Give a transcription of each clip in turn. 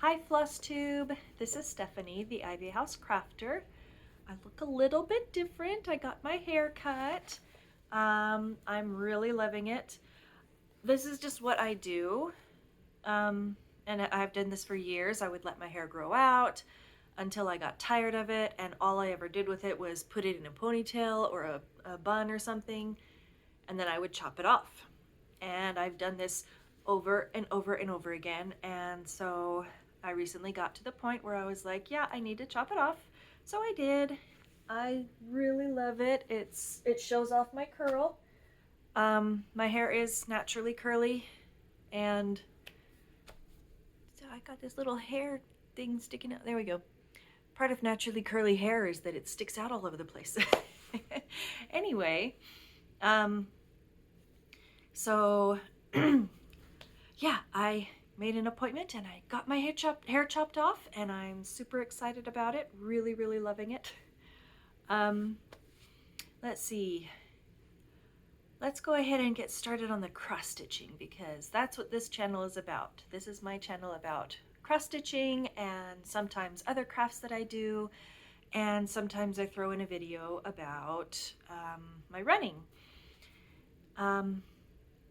Hi Flosstube, this is Stephanie, the Ivy House Crafter. I look a little bit different. I got my hair cut. I'm really loving it. This is just what I do. And I've done this for years. I would let my hair grow out until I got tired of it, and all I ever did with it was put it in a ponytail or a bun or something, and then I would chop it off. And I've done this over and over and over again, and so I recently got to the point where I was like, yeah, I need to chop it off. So I did. I really love it. It shows off my curl. My hair is naturally curly, and so I got this little hair thing sticking out. There we go. Part of naturally curly hair is that it sticks out all over the place. Anyway, so yeah, I made an appointment and I got my hair chopped off, and I'm super excited about it. Really, really loving it. Let's see. Let's go ahead and get started on the cross stitching, because that's what this channel is about. This is my channel about cross stitching and sometimes other crafts that I do, and sometimes I throw in a video about my running.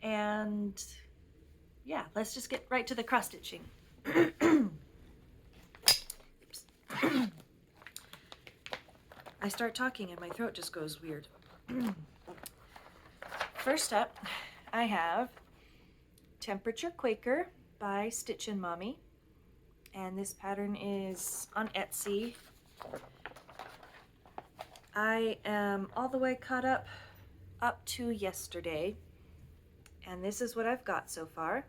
And yeah, let's just get right to the cross stitching. I start talking and my throat just goes weird. First up, I have Temperature Quaker by Stitchin' Mommy, and this pattern is on Etsy. I am all the way caught up to yesterday, and this is what I've got so far.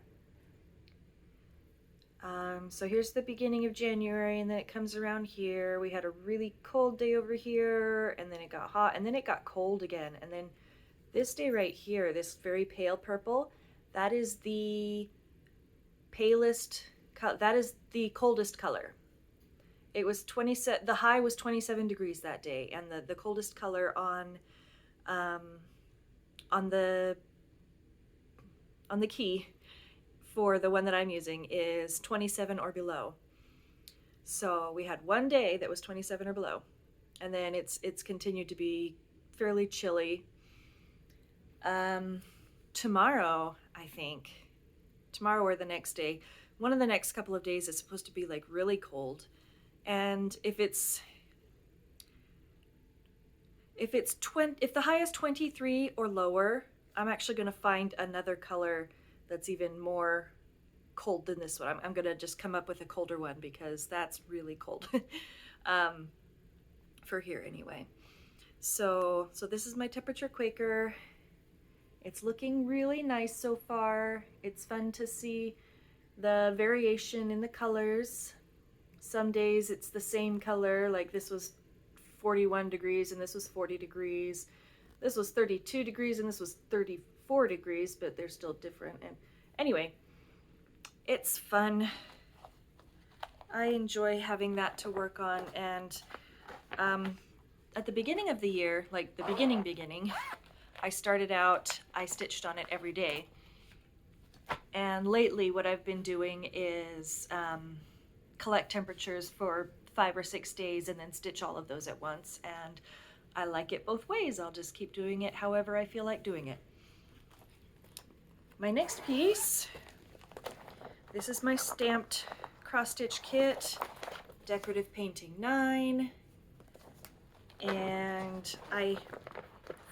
So here's the beginning of January, and then it comes around here. We had a really cold day over here, and then it got hot, and then it got cold again, and then this day right here, this very pale purple, that is the palest, that is the coldest color. It was the high was 27 degrees that day, and the coldest color on the key for the one that I'm using is 27 or below. So we had one day that was 27 or below, and then it's continued to be fairly chilly. Tomorrow, I think, tomorrow or the next day, one of the next couple of days is supposed to be like really cold. And if the high is 23 or lower, I'm actually going to find another color that's even more cold than this one. I'm going to just come up with a colder one, because that's really cold for here anyway. So this is my Temperature Quaker. It's looking really nice so far. It's fun to see the variation in the colors. Some days it's the same color, like this was 41 degrees and this was 40 degrees. This was 32 degrees and this was 34 degrees, but they're still different. And anyway, it's fun. I enjoy having that to work on. And at the beginning of the year, like the beginning, I started out, I stitched on it every day. And lately what I've been doing is collect temperatures for 5 or 6 days and then stitch all of those at once. And I like it both ways. I'll just keep doing it however I feel like doing it. My next piece, this is my stamped cross stitch kit, Decorative Painting 9. And I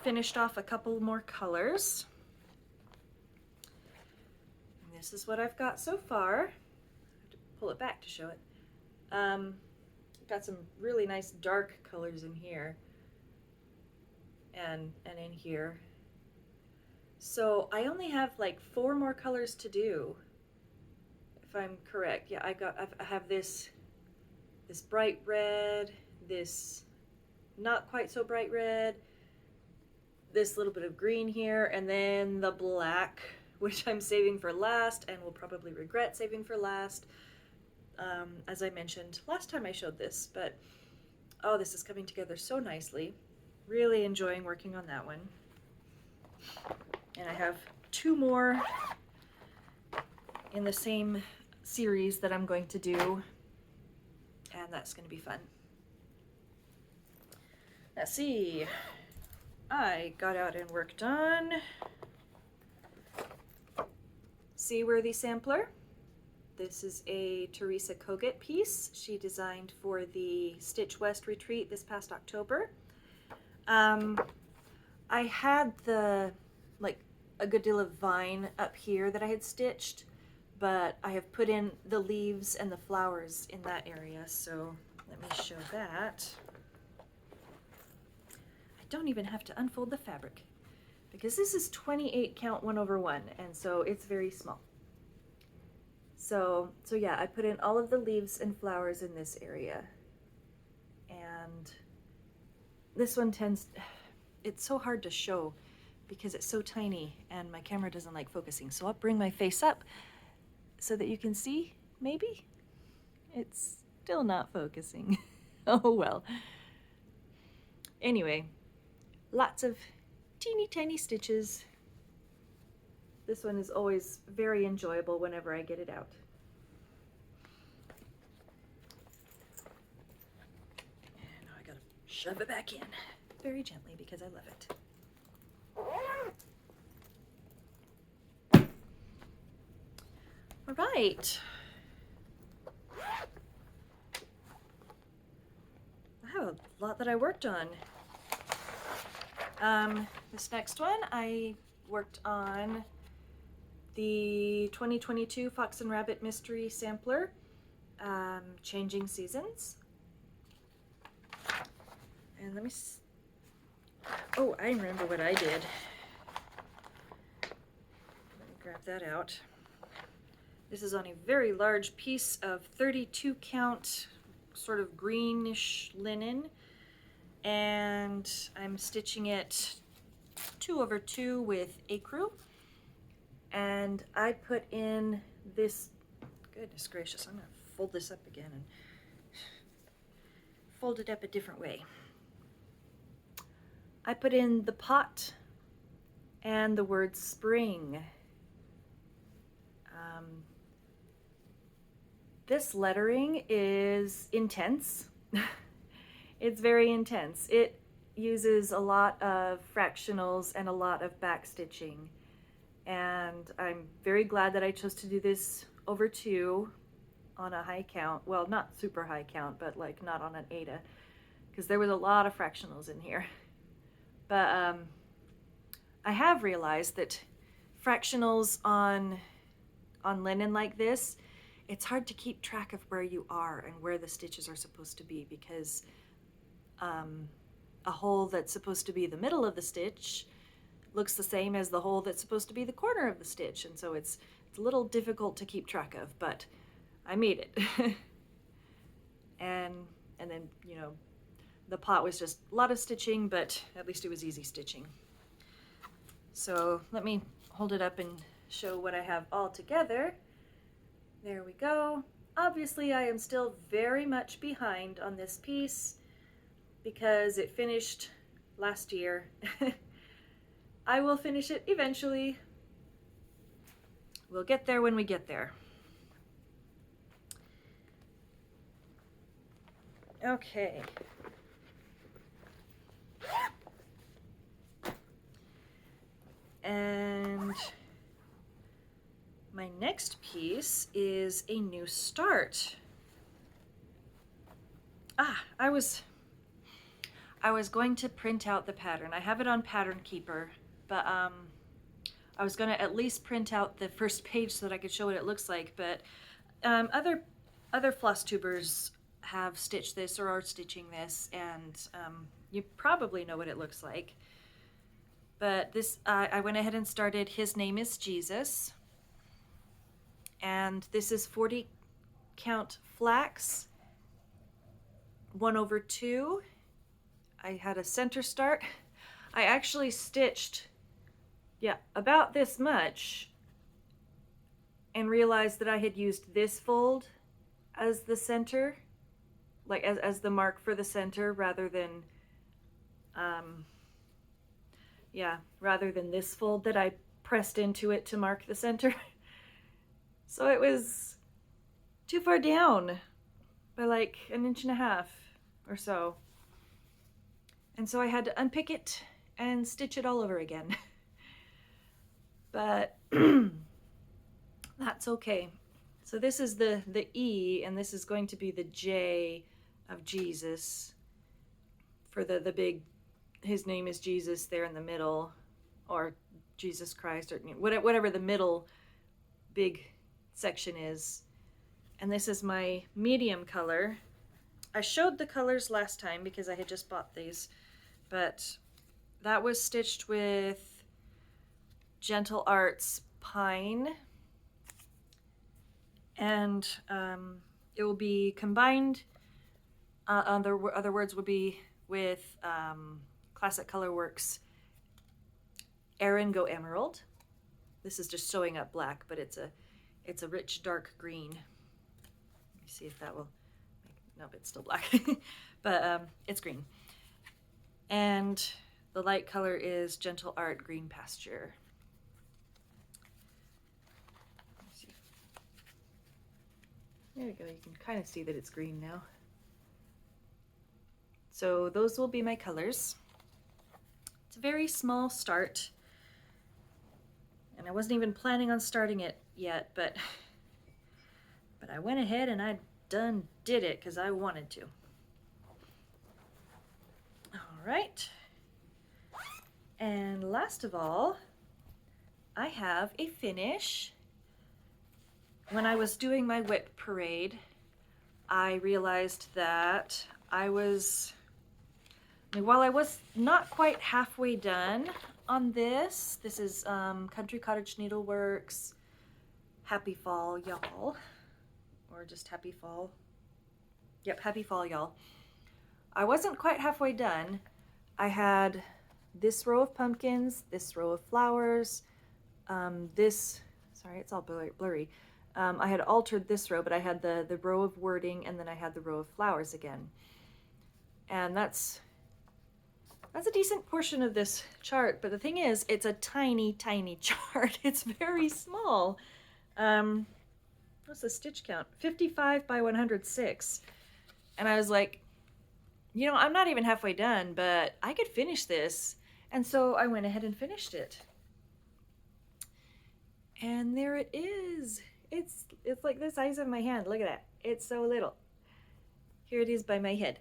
finished off a couple more colors. And this is what I've got so far. I have to pull it back to show it. Got some really nice dark colors in here and in here. So I only have like 4 more colors to do, if I'm correct. Yeah, I have this bright red, this not quite so bright red, this little bit of green here, and then the black, which I'm saving for last and will probably regret saving for last. As I mentioned last time I showed this, but oh, this is coming together so nicely. Really enjoying working on that one. And I have 2 more in the same series that I'm going to do, and that's going to be fun. Let's see. I got out and worked on Seaworthy Sampler. This is a Teresa Kogut piece she designed for the Stitch West retreat this past October. I had a good deal of vine up here that I had stitched, but I have put in the leaves and the flowers in that area, so let me show that. I don't even have to unfold the fabric because this is 28 count 1/1, and so it's very small. So yeah, I put in all of the leaves and flowers in this area, and this one it's so hard to show because it's so tiny and my camera doesn't like focusing. So I'll bring my face up so that you can see, maybe. It's still not focusing. Oh well. Anyway, lots of teeny tiny stitches. This one is always very enjoyable whenever I get it out. And now I gotta shove it back in very gently because I love it. All right. I have a lot that I worked on. This next one, I worked on the 2022 Fox and Rabbit Mystery Sampler, Changing Seasons. And let me oh, I remember what I did. Let me grab that out. This is on a very large piece of 32 count, sort of greenish linen, and I'm stitching it 2/2 with ecru. And I put in this, goodness gracious, I'm gonna fold this up again and fold it up a different way. I put in the pot and the word spring. This lettering is intense. It's very intense. It uses a lot of fractionals and a lot of back stitching. And I'm very glad that I chose to do this over 2 on a high count. Well, not super high count, but like not on an Ada, because there was a lot of fractionals in here. But I have realized that fractionals on linen like this, it's hard to keep track of where you are and where the stitches are supposed to be, because a hole that's supposed to be the middle of the stitch looks the same as the hole that's supposed to be the corner of the stitch, and so it's a little difficult to keep track of, but I made it. and then, you know, the pot was just a lot of stitching, but at least it was easy stitching. So let me hold it up and show what I have all together. There we go. Obviously I am still very much behind on this piece because it finished last year. I will finish it eventually. We'll get there when we get there. Okay. And my next piece is a new start. I was going to print out the pattern. I have it on Pattern Keeper, but I was going to at least print out the first page so that I could show what it looks like. But other Flosstubers have stitched this or are stitching this, and you probably know what it looks like. But this, I went ahead and started His Name is Jesus. And this is 40 count flax, 1/2. I had a center start. I actually stitched, yeah, about this much and realized that I had used this fold as the center, like as the mark for the center, rather than rather than this fold that I pressed into it to mark the center. So it was too far down by like 1.5 inches or so. And so I had to unpick it and stitch it all over again. But that's okay. So this is the E, and this is going to be the J of Jesus for the big, his name is Jesus there in the middle, or Jesus Christ, or whatever the middle big section is. And this is my medium color. I showed the colors last time because I had just bought these, but that was stitched with Gentle Arts Pine, and it will be combined, other words would be with Classic Colorworks Erin Go Emerald. This is just showing up black, but it's a rich dark green. Let me see if that will nope, it's still black. But it's green. And the light color is Gentle Art Green Pasture. Let's see. There we go, you can kind of see that it's green now. So those will be my colors. It's a very small start. And I wasn't even planning on starting it yet, but I went ahead and I did it because I wanted to. All right. And last of all, I have a finish. When I was doing my whip parade, I realized that while I was not quite halfway done on this is Country Cottage Needleworks Happy Fall, Y'all. Or just Happy Fall. Yep, Happy Fall, Y'all. I wasn't quite halfway done. I had this row of pumpkins, this row of flowers, sorry, it's all blurry. I had altered this row, but I had the row of wording, and then I had the row of flowers again. And that's a decent portion of this chart, but the thing is, it's a tiny, tiny chart. It's very small. What's the stitch count? 55 by 106. And I was like, you know, I'm not even halfway done, but I could finish this. And so I went ahead and finished it. And there it is. It's like the size of my hand. Look at that. It's so little. Here it is by my head.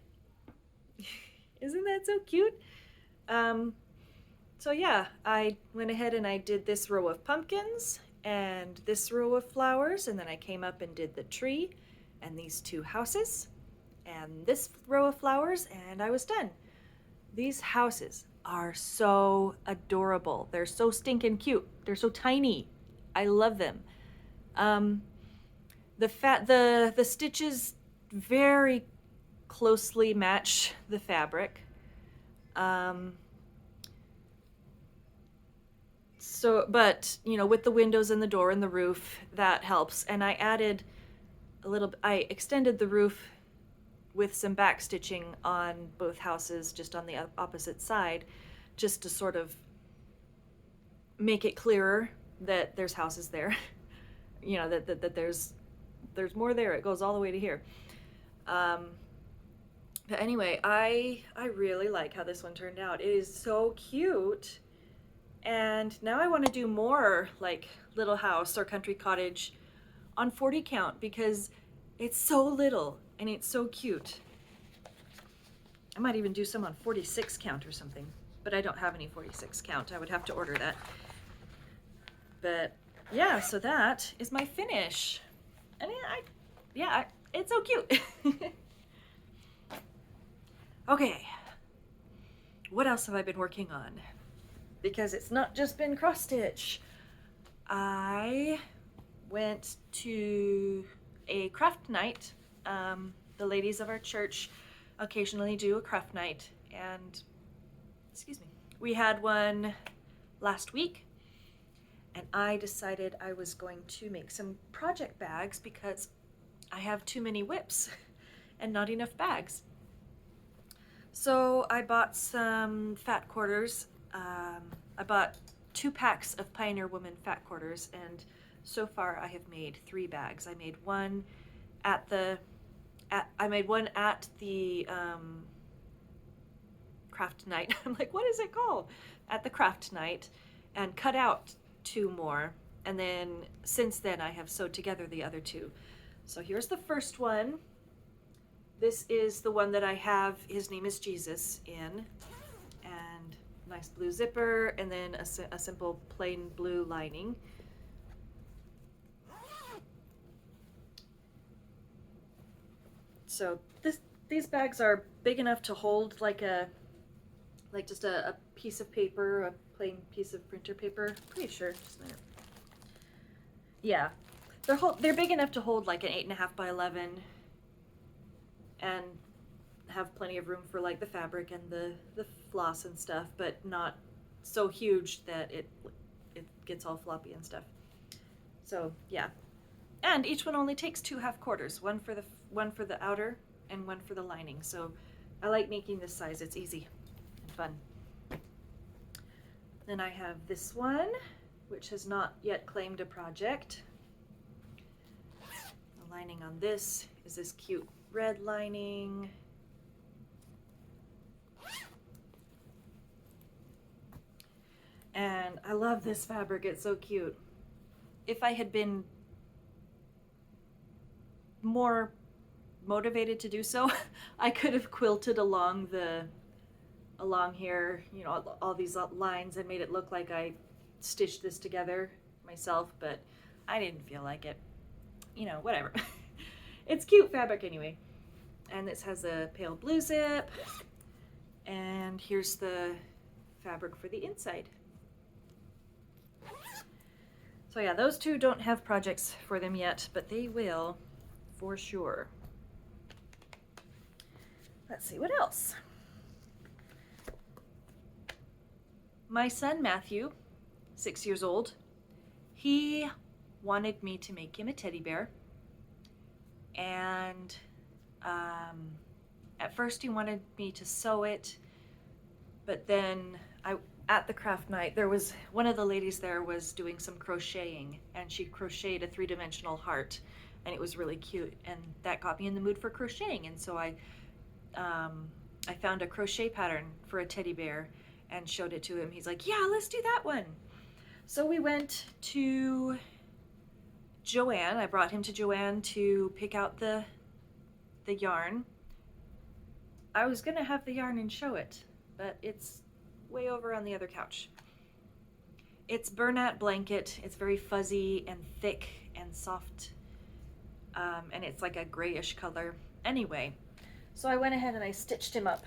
Isn't that so cute? So yeah, I went ahead and I did this row of pumpkins and this row of flowers, and then I came up and did the tree and these two houses and this row of flowers, and I was done. These houses are so adorable. They're so stinking cute. They're so tiny. I love them. The stitches very closely match the fabric. But you know, with the windows and the door and the roof, that helps. And I extended the roof with some back stitching on both houses, just on the opposite side, just to sort of make it clearer that there's houses there. You know, that there's more there. It goes all the way to here. But anyway, I really like how this one turned out. It is so cute. And now I want to do more like Little House or Country Cottage on 40 count because it's so little and it's so cute. I might even do some on 46 count or something, but I don't have any 46 count. I would have to order that. But yeah, so that is my finish. And it's so cute. Okay, what else have I been working on? Because it's not just been cross stitch. I went to a craft night. The ladies of our church occasionally do a craft night, and we had one last week, and I decided I was going to make some project bags because I have too many whips and not enough bags. So I bought some fat quarters. I bought 2 packs of Pioneer Woman fat quarters, and so far I have made 3 bags. I made one I made one at the craft night. I'm like, what is it called? At the craft night, and cut out 2 more. And then since then I have sewed together the other 2. So here's the first one. This is the one that I have, his name is Jesus, in. And nice blue zipper, and then a simple plain blue lining. So these bags are big enough to hold like just a piece of paper, a plain piece of printer paper. Pretty sure. Just a minute. Yeah, they're big enough to hold like an 8.5 by 11, and have plenty of room for like the fabric and the floss and stuff, but not so huge that it gets all floppy and stuff. So yeah, and each one only takes 2 half quarters, one for the outer and one for the lining. So I like making this size. It's easy and fun. Then I have this one, which has not yet claimed a project. The lining on this is this cute red lining. And I love this fabric, it's so cute. If I had been more motivated to do so, I could have quilted along here, you know, all these lines, and made it look like I stitched this together myself, but I didn't feel like it. You know, whatever. It's cute fabric anyway. And this has a pale blue zip, and here's the fabric for the inside. So yeah, those 2 don't have projects for them yet, but they will for sure. Let's see what else. My son Matthew, 6 years old, he wanted me to make him a teddy bear, and at first he wanted me to sew it, but then at the craft night, there was one of the ladies there was doing some crocheting, and she crocheted a 3-dimensional heart, and it was really cute, and that got me in the mood for crocheting. And so I found a crochet pattern for a teddy bear and showed it to him. He's like, yeah, let's do that one. So we went to Joann. I brought him to Joann to pick out the yarn. I was gonna have the yarn and show it, but it's way over on the other couch. It's Bernat blanket. It's very fuzzy and thick and soft, and it's like a grayish color. Anyway, so I went ahead and I stitched him up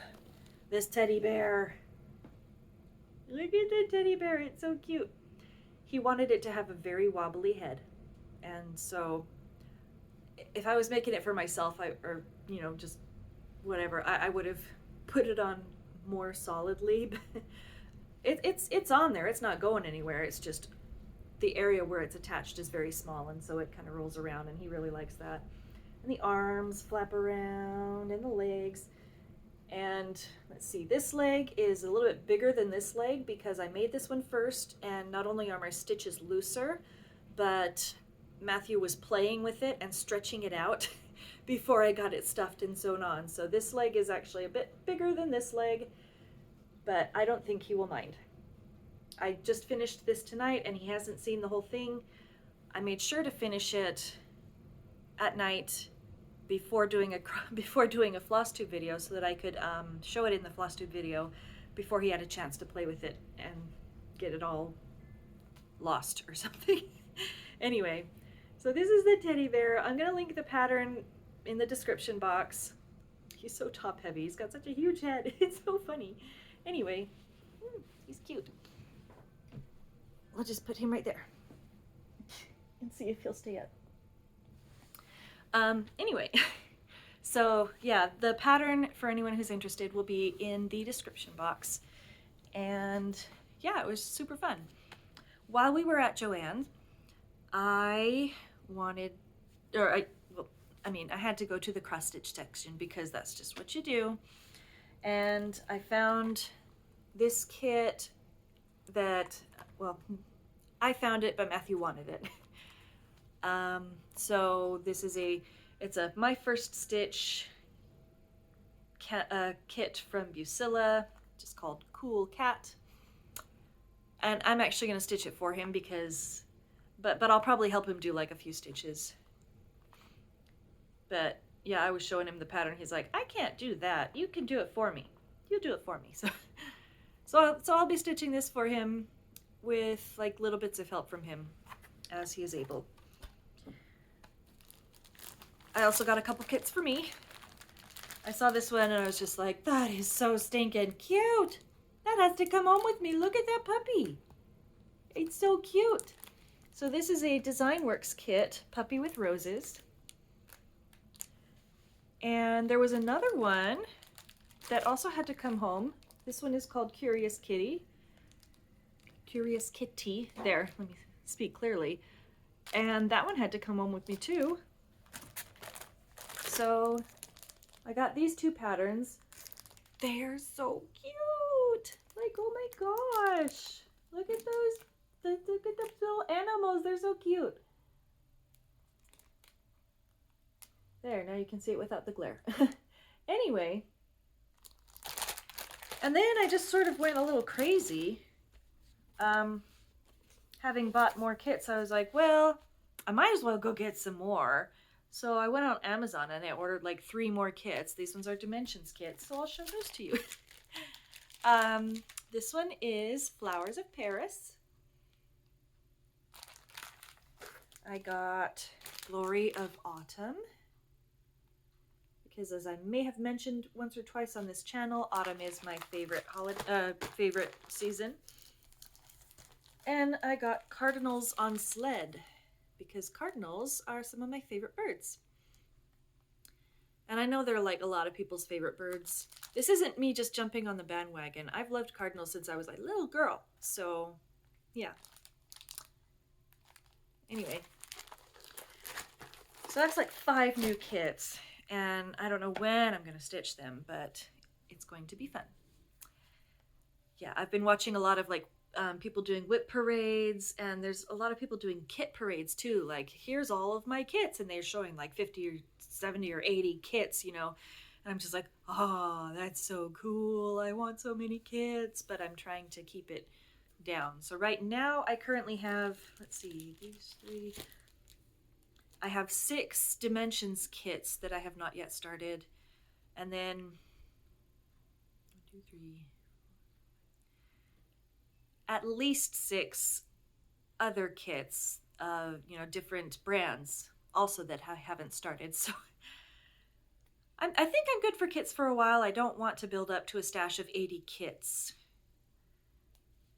this teddy bear. Look at the teddy bear, it's so cute. He wanted it to have a very wobbly head, and so if I was making it for myself, or you know, just whatever, I would have put it on more solidly. It's on there, it's not going anywhere. It's just the area where it's attached is very small, and so it kind of rolls around, and he really likes that. And the arms flap around, and the legs. And let's see, this leg is a little bit bigger than this leg because I made this one first, and not only are my stitches looser, but Matthew was playing with it and stretching it out before I got it stuffed and sewn on. So this leg is actually a bit bigger than this leg, but I don't think he will mind. I just finished this tonight, and he hasn't seen the whole thing. I made sure to finish it at night before doing a Flosstube video, so that I could show it in the Flosstube video before he had a chance to play with it and get it all lost or something. Anyway, so this is the teddy bear. I'm gonna link the pattern in the description box. He's so top heavy. He's got such a huge head. It's so funny. Anyway, he's cute. I'll just put him right there and see if he'll stay up. Anyway, so yeah, the pattern for anyone who's interested will be in the description box. And yeah, it was super fun. While we were at Joann, I had to go to the cross stitch section because that's just what you do. And I found this kit that, well, I found it, but Matthew wanted it. So this is a It's a My First Stitch kit from Bucilla, just called Cool Cat. And I'm actually going to stitch it for him because, but I'll probably help him do like a few stitches. But yeah, I was showing him the pattern. He's like, I can't do that. You can do it for me. You do it for me. So I'll be stitching this for him with like little bits of help from him as he is able. I also got a couple kits for me. I saw this one and I was just like, that is so stinking cute. That has to come home with me. Look at that puppy. It's so cute. So this is a Design Works kit, Puppy with Roses. And there was another one that also had to come home. This one is called Curious Kitty. Curious Kitty. There, let me speak clearly. And that one had to come home with me too. So I got these two patterns. They're so cute. Like, oh my gosh. Look at those. Look at the little animals. They're so cute. There, now you can see it without the glare. Anyway, and then I just sort of went a little crazy. Having bought more kits, I was like, well, I might as well go get some more. So I went on Amazon and I ordered like 3 more kits. These ones are Dimensions kits, so I'll show those to you. This one is Flowers of Paris. I got Glory of Autumn, because as I may have mentioned once or twice on this channel, autumn is my favorite favorite season. And I got Cardinals on Sled, because cardinals are some of my favorite birds. And I know they're like a lot of people's favorite birds. This isn't me just jumping on the bandwagon. I've loved cardinals since I was a little girl. So, yeah. Anyway. So that's like 5 new kits. And I don't know when I'm going to stitch them, but it's going to be fun. Yeah, I've been watching a lot of like people doing whip parades, and there's a lot of people doing kit parades too. Like, here's all of my kits, and they're showing like 50 or 70 or 80 kits, you know. And I'm just like, oh, that's so cool. I want so many kits, but I'm trying to keep it down. So right now I currently have, let's see, these 3. I have 6 Dimensions kits that I have not yet started. And then 1, 2, 3, at least 6 other kits of, you know, different brands also that I haven't started. So I think I'm good for kits for a while. I don't want to build up to a stash of 80 kits.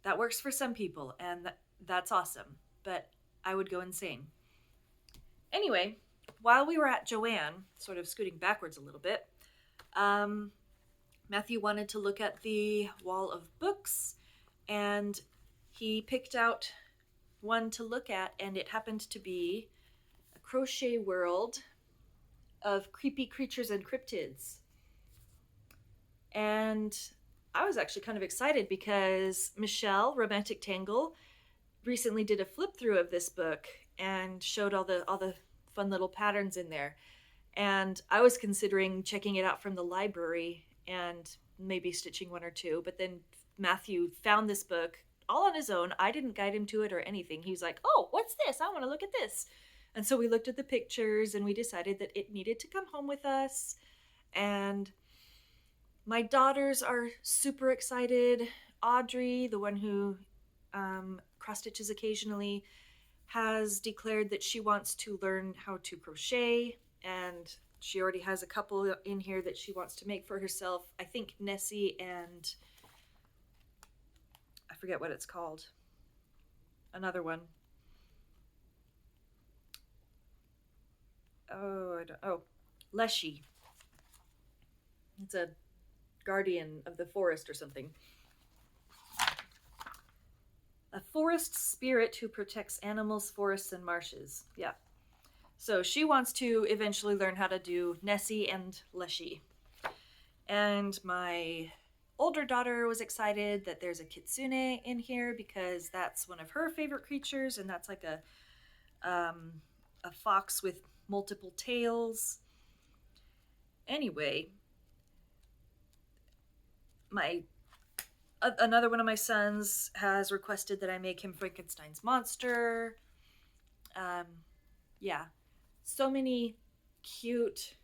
That works for some people, and that's awesome, but I would go insane. Anyway, while we were at Joann, sort of scooting backwards a little bit, Matthew wanted to look at the wall of books, and he picked out one to look at, and it happened to be A Crochet World of Creepy Creatures and Cryptids. And I was actually kind of excited because Michelle, Romantic Tangle, recently did a flip through of this book and showed all the fun little patterns in there. And I was considering checking it out from the library and maybe stitching 1 or 2, but then Matthew found this book all on his own. I didn't guide him to it or anything. He was like, oh, what's this? I want to look at this. And so we looked at the pictures and we decided that it needed to come home with us. And my daughters are super excited. Audrey, the one who cross stitches occasionally, has declared that she wants to learn how to crochet, and she already has a couple in here that she wants to make for herself. I think Nessie and I forget what it's called. Another one. Leshy. It's a guardian of the forest or something. A forest spirit who protects animals, forests, and marshes. Yeah. So she wants to eventually learn how to do Nessie and Leshy. And my older daughter was excited that there's a kitsune in here because that's one of her favorite creatures, and that's like a fox with multiple tails. Anyway, another one of my sons has requested that I make him Frankenstein's monster. Yeah, so many cute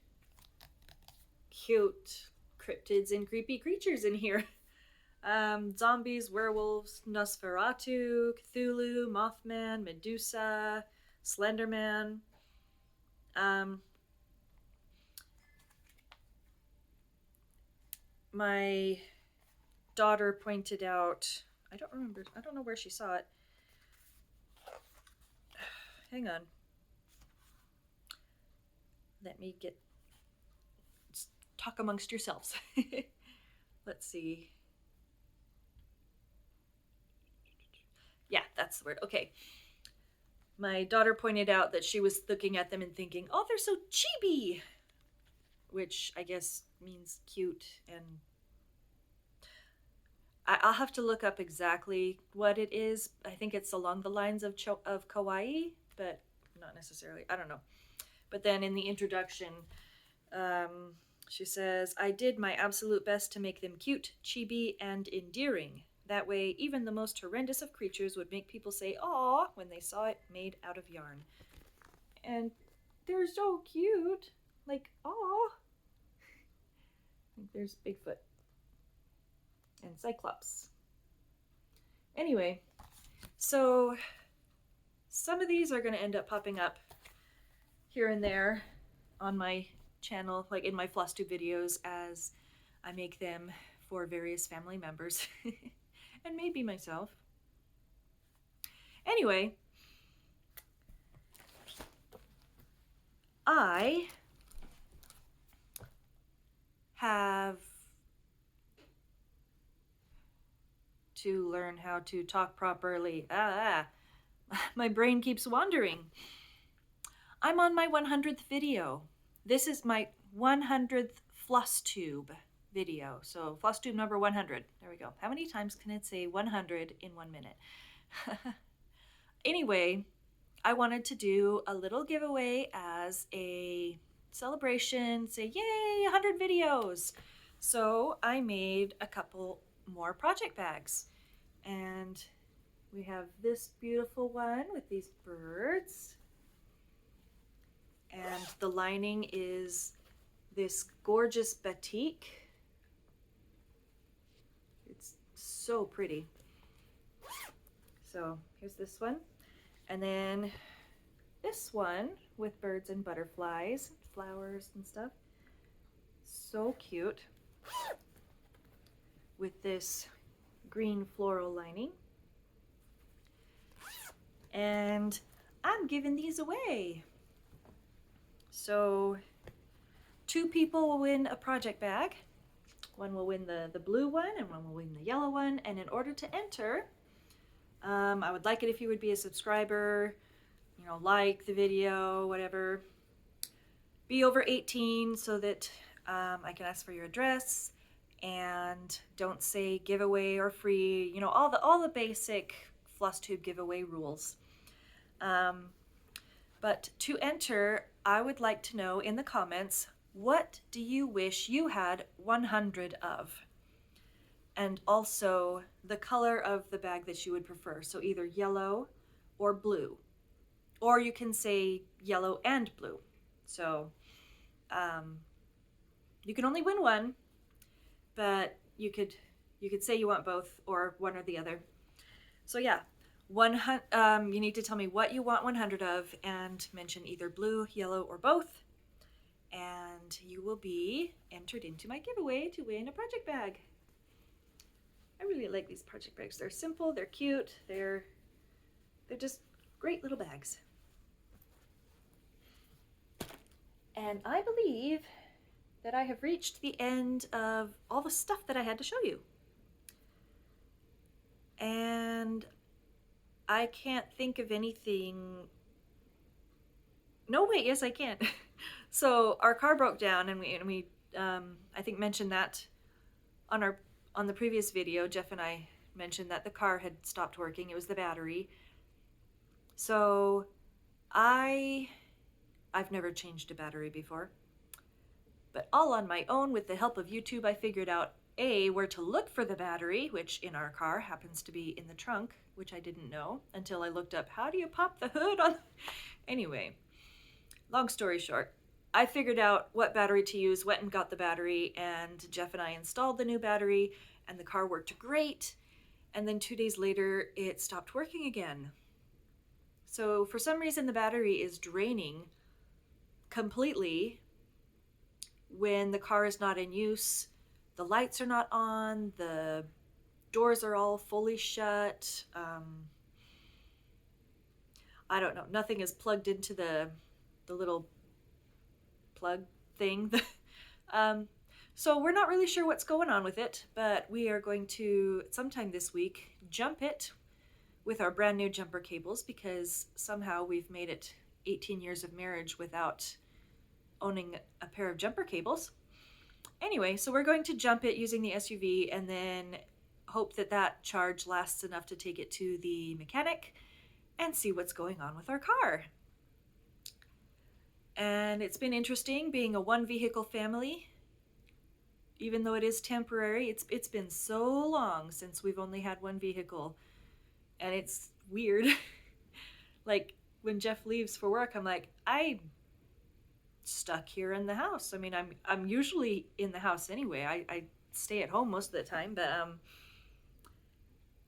cryptids and creepy creatures in here. Zombies, werewolves, Nosferatu, Cthulhu, Mothman, Medusa, Slenderman. My daughter pointed out, I don't know where she saw it. Hang on. Let me talk amongst yourselves. Let's see. Yeah, that's the word. Okay. My daughter pointed out that she was looking at them and thinking, oh, they're so chibi, which I guess means cute. And I'll have to look up exactly what it is. I think it's along the lines of kawaii, but not necessarily. I don't know. But then in the introduction, she says, I did my absolute best to make them cute, chibi, and endearing. That way, even the most horrendous of creatures would make people say, aw, when they saw it made out of yarn. And they're so cute. Like, aw. There's Bigfoot. And Cyclops. Anyway, so some of these are going to end up popping up here and there on my channel, like in my Flosstube videos, as I make them for various family members. And maybe myself. Anyway, I have to learn how to talk properly. My brain keeps wandering. I'm on my 100th video. This is my 100th Flosstube video. So Flosstube number 100. There we go. How many times can it say 100 in 1 minute? Anyway, I wanted to do a little giveaway as a celebration. Say, yay, 100 videos. So I made a couple more project bags. And we have this beautiful one with these birds. And the lining is this gorgeous batik. It's so pretty. So here's this one. And then this one with birds and butterflies, flowers and stuff. So cute. With this green floral lining. And I'm giving these away. So 2 people will win a project bag. One will win the blue one and one will win the yellow one. And in order to enter, I would like it if you would be a subscriber, you know, like the video, whatever. Be over 18 so that I can ask for your address, and don't say giveaway or free, you know, all the basic Flosstube giveaway rules. But to enter, I would like to know in the comments, what do you wish you had 100 of? And also the color of the bag that you would prefer. So either yellow or blue. Or you can say yellow and blue. So you can only win one, but you could say you want both or one or the other. So yeah, you need to tell me what you want 100 of and mention either blue, yellow, or both. And you will be entered into my giveaway to win a project bag. I really like these project bags. They're simple, they're cute, they're just great little bags. And I believe that I have reached the end of all the stuff that I had to show you. And I can't think of anything. No, wait, yes I can. So our car broke down, and we I think mentioned that on the previous video. Jeff and I mentioned that the car had stopped working. It was the battery. So I I've never changed a battery before. But all on my own with the help of YouTube, I figured out A, where to look for the battery, which in our car happens to be in the trunk, which I didn't know until I looked up how do you pop the hood on. Anyway, long story short, I figured out what battery to use, went and got the battery, and Jeff and I installed the new battery, and the car worked great. And then 2 days later, it stopped working again. So for some reason, the battery is draining completely when the car is not in use. The lights are not on, the doors are all fully shut. I don't know, nothing is plugged into the little plug thing. So we're not really sure what's going on with it, but we are going to, sometime this week, jump it with our brand new jumper cables, because somehow we've made it 18 years of marriage without owning a pair of jumper cables. Anyway, so we're going to jump it using the SUV and then hope that that charge lasts enough to take it to the mechanic and see what's going on with our car. And it's been interesting being a one vehicle family. Even though it is temporary, it's been so long since we've only had one vehicle, and it's weird. Like when Jeff leaves for work, I'm like, I'm stuck here in the house. I mean, I'm usually in the house anyway. I stay at home most of the time, but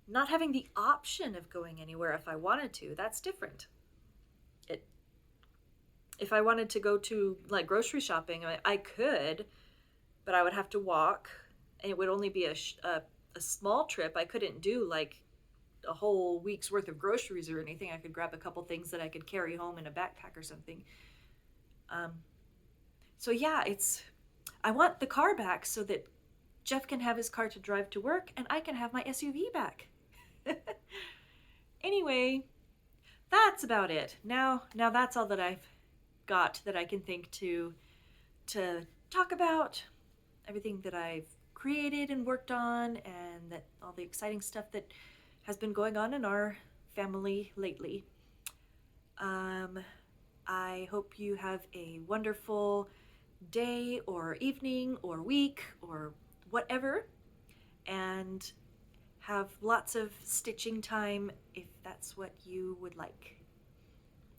not having the option of going anywhere if I wanted to, that's different. If I wanted to go to like grocery shopping, I could, but I would have to walk, and it would only be a small trip. I couldn't do like a whole week's worth of groceries or anything. I could grab a couple things that I could carry home in a backpack or something. So yeah, I want the car back so that Jeff can have his car to drive to work and I can have my SUV back. Anyway, that's about it. Now that's all that I've got that I can think to talk about. Everything that I've created and worked on, and that all the exciting stuff that has been going on in our family lately. I hope you have a wonderful day or evening or week or whatever, and have lots of stitching time if that's what you would like.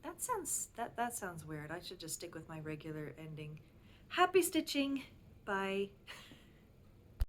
That sounds weird. I should just stick with my regular ending. Happy stitching. Bye.